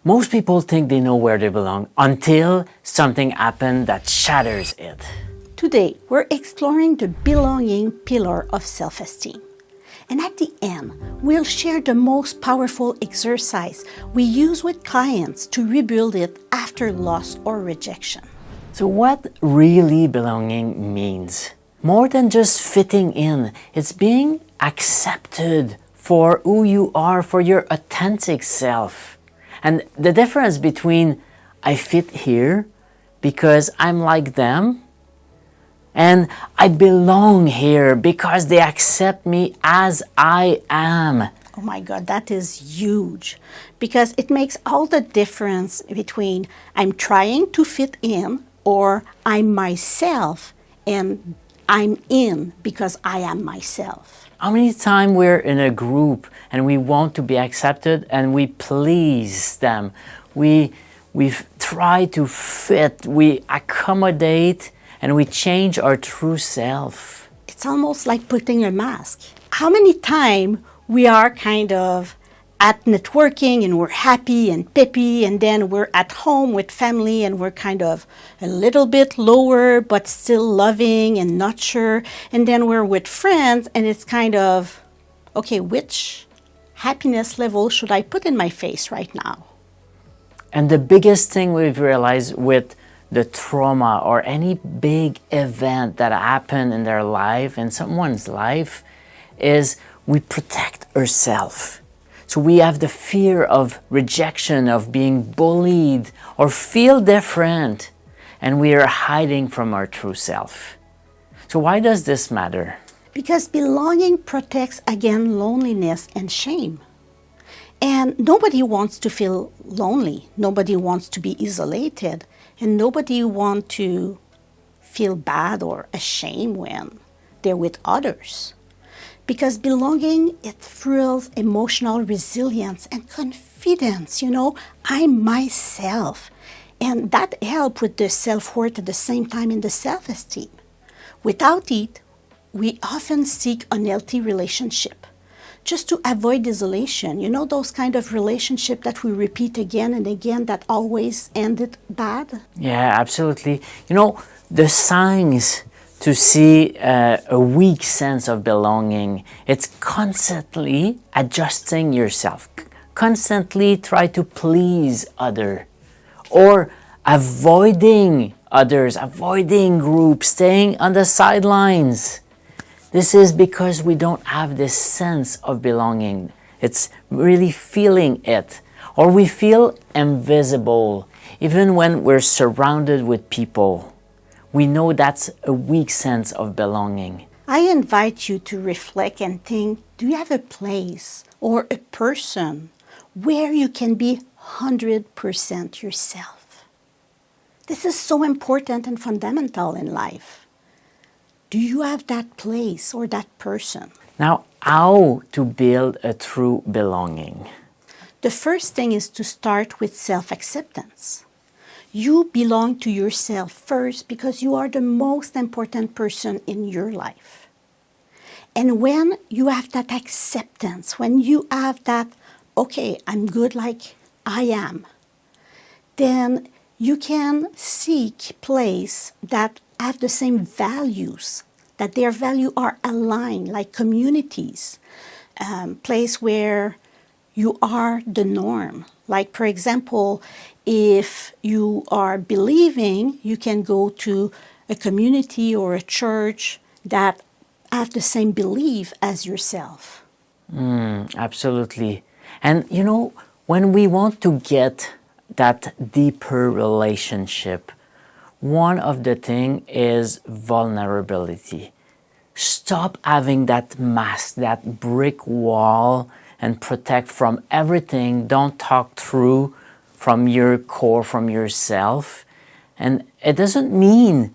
Most people think they know where they belong until something happens that shatters it. Today, we're exploring the belonging pillar of self-esteem. And at the end, we'll share the most powerful exercise we use with clients to rebuild it after loss or rejection. So what really belonging means? More than just fitting in, it's being accepted for who you are, for your authentic self. And the difference between I fit here because I'm like them and I belong here because they accept me as I am. Oh my God, that is huge because it makes all the difference between I'm trying to fit in or I'm myself and I'm in because I am myself. How many times we're in a group and we want to be accepted and we please them. We try to fit, we accommodate, and we change our true self. It's almost like putting a mask. How many times we are kind of at networking and we're happy and peppy, and then we're at home with family and we're kind of a little bit lower but still loving and not sure, and then we're with friends and it's kind of, okay, which happiness level should I put in my face right now? And the biggest thing we've realized with the trauma or any big event that happened in their life, in someone's life, is we protect ourselves. So we have the fear of rejection, of being bullied or feel different, and we are hiding from our true self. So why does this matter? Because belonging protects against loneliness and shame. And nobody wants to feel lonely. Nobody wants to be isolated. And nobody wants to feel bad or ashamed when they're with others. Because belonging, it fuels emotional resilience and confidence. I'm myself. And that helps with the self-worth at the same time in the self-esteem. Without it, we often seek unhealthy relationship just to avoid isolation. Those kind of relationships that we repeat again and again that always ended bad? Yeah, absolutely. The signs to see a weak sense of belonging, it's constantly adjusting yourself, constantly try to please others, or avoiding others, avoiding groups, staying on the sidelines. This is because we don't have this sense of belonging. It's really feeling it. Or we feel invisible, even when we're surrounded with people. We know that's a weak sense of belonging. I invite you to reflect and think, do you have a place or a person where you can be 100% yourself? This is so important and fundamental in life. Do you have that place or that person? Now, how to build a true belonging? The first thing is to start with self-acceptance. You belong to yourself first because you are the most important person in your life. And when you have that acceptance, when you have that, okay, I'm good like I am, then you can seek place that have the same values, that their values are aligned, like communities, place where you are the norm. Like, for example, if you are believing, you can go to a community or a church that have the same belief as yourself. Absolutely. And when we want to get that deeper relationship, one of the things is vulnerability. Stop having that mask, that brick wall, and protect from everything. Don't talk through from your core, from yourself. And it doesn't mean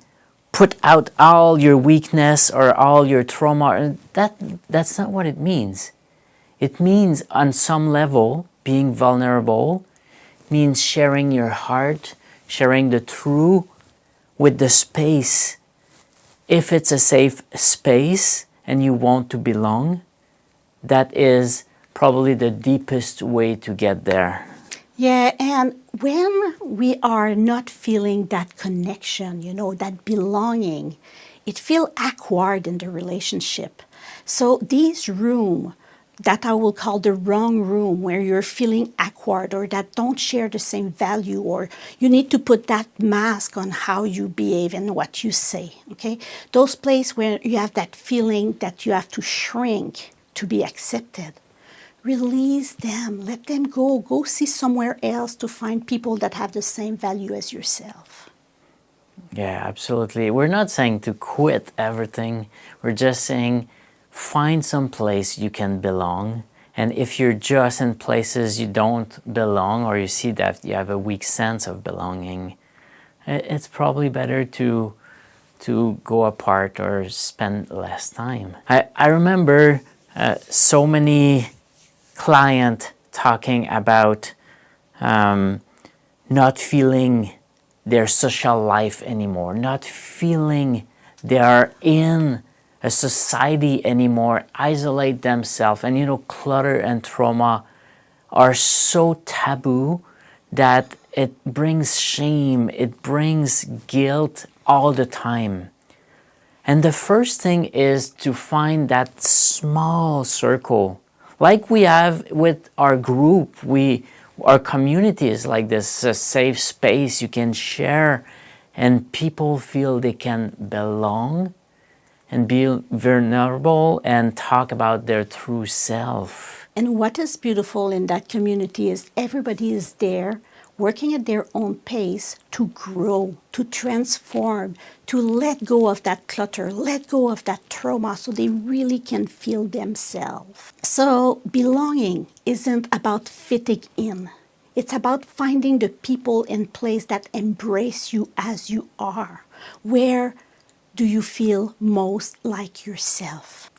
put out all your weakness or all your trauma. That's not what it means. It means on some level, being vulnerable means sharing your heart, sharing the truth with the space. If it's a safe space and you want to belong, that is probably the deepest way to get there. Yeah, and when we are not feeling that connection, that belonging, it feels awkward in the relationship. So these room that I will call the wrong room, where you're feeling awkward or that don't share the same value, or you need to put that mask on how you behave and what you say, okay? Those places where you have that feeling that you have to shrink to be accepted. Release them, let them go. Go see somewhere else to find people that have the same value as yourself. Yeah, absolutely. We're not saying to quit everything. We're just saying find some place you can belong. And if you're just in places you don't belong, or you see that you have a weak sense of belonging, it's probably better to go apart or spend less time. I remember so many clients talking about not feeling their social life anymore, not feeling they are in a society anymore, isolate themselves. And clutter and trauma are so taboo that it brings shame, it brings guilt all the time. And the first thing is to find that small circle, like we have with our group. Our community is like this, a safe space you can share, and people feel they can belong and be vulnerable and talk about their true self. And what is beautiful in that community is everybody is there working at their own pace to grow, to transform, to let go of that clutter, let go of that trauma so they really can feel themselves. So belonging isn't about fitting in. It's about finding the people in place that embrace you as you are. Where do you feel most like yourself?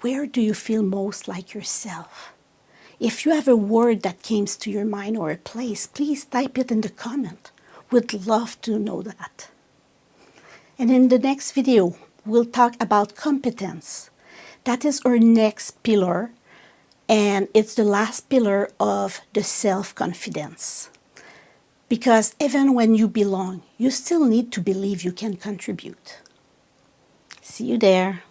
Where do you feel most like yourself? If you have a word that came to your mind or a place, please type it in the comment. We'd love to know that. And in the next video, we'll talk about competence. That is our next pillar, and it's the last pillar of the self-confidence. Because even when you belong, you still need to believe you can contribute. See you there.